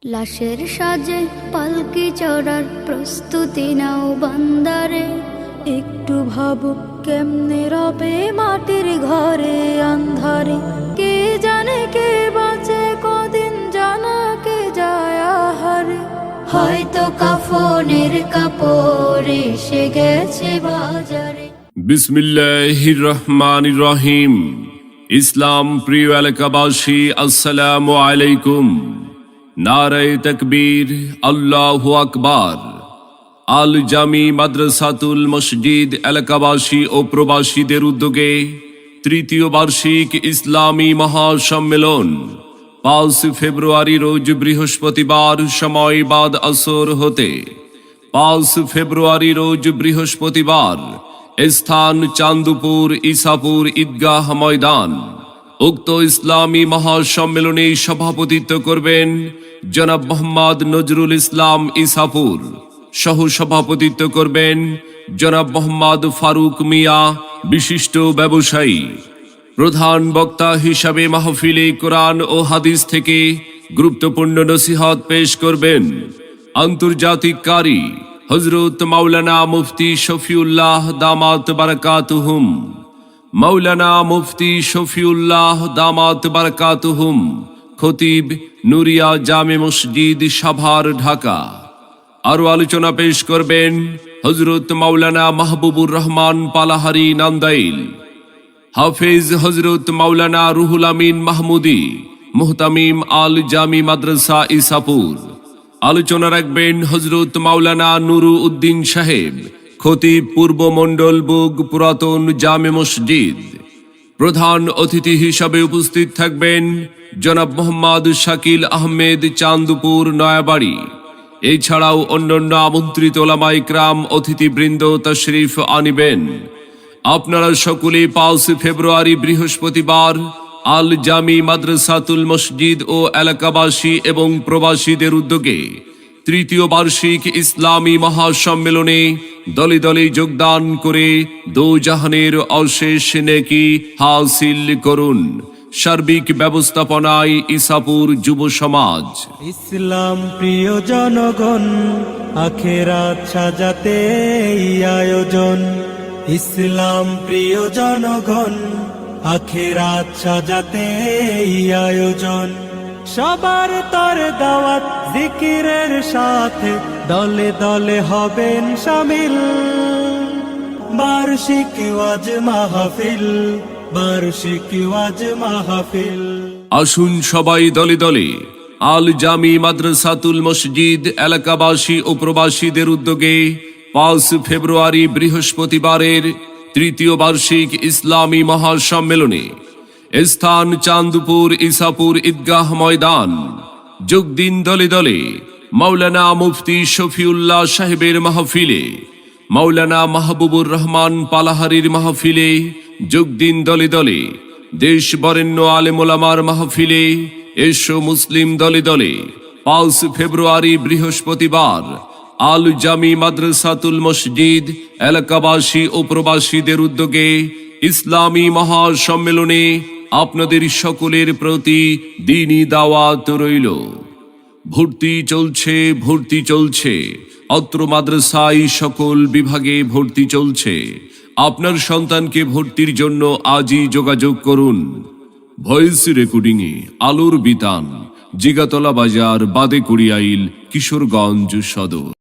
লাশের সাজে পালকি চড়ার প্রস্তুতি নাও বান্দারে। একটু ভাবো কেমনে রবে মাটির ঘরে আন্ধারে। কে জানে কে বাঁচে কদিন, জানা কে যায় আহারে। হয়তো কাফনের কাপড় এসে গেছে বাজারে। বিসমিল্লাহির রহমানির রহিম। ইসলাম প্রিয় এলাকাবাসী, আসসালামু আলাইকুম। নারায়ে তাকবীর, আল্লাহু আকবার। আল জামি মাদ্রাসাতুল মসজিদ এলাকাবাসী ও প্রবাসীদের উদ্যোগে তৃতীয় বার্ষিক ইসলামী মহাসম্মেলন 5 ফেব্রুয়ারি রোজ বৃহস্পতিবার সময় বাদ আসর হতে 5 ফেব্রুয়ারি রোজ বৃহস্পতিবার স্থান চান্দপুর ইসাপুর ঈদগাহ ময়দান। উক্ত ইসলামী মহাসম্মেলনে সভাপতিত্ব করবেন জনাব মোহাম্মদ নজরুল ইসলাম ইসাপুর। সহ সভাপতিত্ব করবেন জনাব মোহাম্মদ ফারুক মিয়া, বিশিষ্ট ব্যবসায়ী। প্রধান বক্তা হিসাবে মাহফিলে কোরআন ও হাদিস থেকে গুরুত্বপূর্ণ নসিহত পেশ করবেন আন্তর্জাতিক কারি হযরত মাওলানা মুফতি শফিউল্লাহ দামাত বারাকাতুহুম। মাওলানা মুফতি শফিউল্লাহ দামাত বারাকাতুহুম, খতিব নুরিয়া জামে মসজিদ সাভার, ঢাকা। আরো আলোচনা পেশ করবেন হযরত মাওলানা মাহবুবুর রহমান পালাহারি, নান্দাইল। হাফেজ হযরত মাওলানা রুহুল আমিন মাহমুদি, মুহতামিম আল জামি মাদ্রাসা ইসাপুর। আলোচনা রাখবেন হযরত মাওলানা নুরু উদ্দিন সাহেব, খতিব পূর্ব মন্ডল বুগ পুরাতন জামে মসজিদ। প্রধান অতিথি হিসাবে উপস্থিত থাকবেন জনাব মোহাম্মদ শাকিল আহমেদ, চান্দপুর, নয়াবাড়ি। এছাড়াও অন্যান্য আমন্ত্রিত ওলামা ইকরাম অতিথিবৃন্দ তশরিফ আনিবেন। আপনারা সকলে 5 ফেব্রুয়ারি বৃহস্পতিবার আল জামি মাদ্রাসাতুল মসজিদ ও এলাকাবাসী এবং প্রবাসীদের উদ্যোগে তৃতীয় বার্ষিক ইসলামী মহাসম্মেলনে দলে দলে যোগদান করে দোজাহানের অশেষ নেকি হাসিল করুন। সার্বিক ব্যবস্থাপনায় ইসাপুর যুব সমাজ। ইসলাম প্রিয় জনগণ, আখেরাত সাজাতে এই আয়োজন। ইসলাম প্রিয় জনগণ, আখেরাত সাজাতে এই আয়োজন। সবার তর দাওয়াত জিকিরের সাথে দলে দলে হবেন শামিল। বার্ষিক ওয়াজ মাহফিল, বার্ষিক ওয়াজ মাহফিল। আসুন সবাই দলে দলে আল জামি মাদ্রাসাতুল মসজিদ এলাকাবাসী ও প্রবাসীদের উদ্যোগে 5 ফেব্রুয়ারি বৃহস্পতিবারের তৃতীয় বার্ষিক ইসলামী মহাসম্মেলনে স্থান চান্দপুর ইসাপুর ঈদগাহ ময়দান। যোগ দিন দলে দলে মাওলানা মুফতি শফিউল্লাহ সাহেবের মাহফিলে, মাওলানা মাহবুবুর রহমান পালাহারির মাহফিলে। যোগ দিন দলে দলে দেশ বরেণ্য আলেম ওলামার মাহফিলে। এসো মুসলিম দলে দলে 5 ফেব্রুয়ারি বৃহস্পতিবার আল জামি মাদ্রাসাতুল মসজিদ এলাকাবাসী ও প্রবাসীদের উদ্যোগে ইসলামী মহাসম্মেলনে আপনাদের সকলের প্রতি দ্বীনি দাওয়াত রইল। ভর্তি চলছে, ভর্তি চলছে। অত্র মাদ্রাসায় সকল বিভাগে ভর্তি চলছে। আপনার সন্তানকে ভর্তির জন্য আজই যোগাযোগ করুন। ভয়েস রেকর্ডিংয়ে আলোর বিতান, জিগাতলা বাজার, বাদে কুড়িয়াইল, কিশোরগঞ্জ সদর।